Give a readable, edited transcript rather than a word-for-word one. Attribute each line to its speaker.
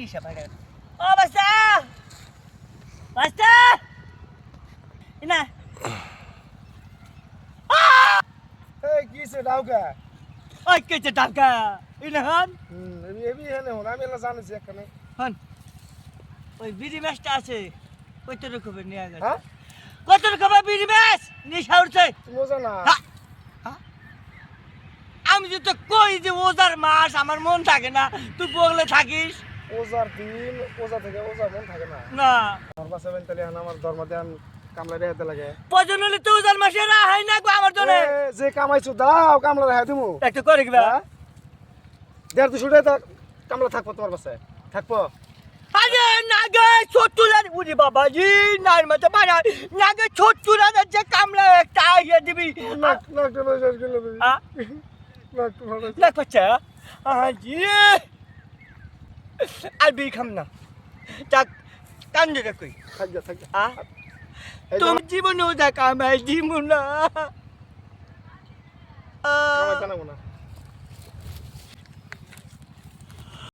Speaker 1: নিশা ভাগা ও বাস্তা বাস্তা ইনা
Speaker 2: এই কিছে ডাউকা
Speaker 1: ওই কেছে টাকা ইনা হন
Speaker 2: এবি হেনে হন আমি এলা জানিছি এখানে
Speaker 1: হন ওই বিড়ি মাছটা আছে কত রকমের নিয়ে গেছে
Speaker 2: হ্যাঁ
Speaker 1: কত রকমের বিড়ি মাছ নিশা উঠছে
Speaker 2: মজা না
Speaker 1: আমি যদি কই যে ওজার মাস আমার মন থাকে না তুই বগলে থাকিস
Speaker 2: ওজার দিন ওজা থেকে ওজা মন থাকে না
Speaker 1: না
Speaker 2: আমার বাসা বেন তাহলে আমার ধর্ম দেন কামলা রেহাতে লাগে
Speaker 1: প্রয়োজন হলে তো ওজার মাসে হয় না গো আমার জন্য
Speaker 2: যে কামাইছো দাও কামলা রেহাই দিমু
Speaker 1: একটা করে কিবা
Speaker 2: দেড় 200 টাকা কামলা থাকবো তোমার বাসায় থাকবো
Speaker 1: আরে নাগে ছোট্টুরার উরি বাবা জি নার মতো বাড়া নাগে ছোট্টুরার যে কামলা একটা ইয়ে দিবি
Speaker 2: নাক নাক বাজার গেল
Speaker 1: আ
Speaker 2: নাক বাজার
Speaker 1: না পাচ্ছা জি আর বি খাম না যাক কান্দে কই
Speaker 2: থাক যা
Speaker 1: আ তুমি জীবনেও যা কামাই দিব না
Speaker 2: কামাই জানাবো না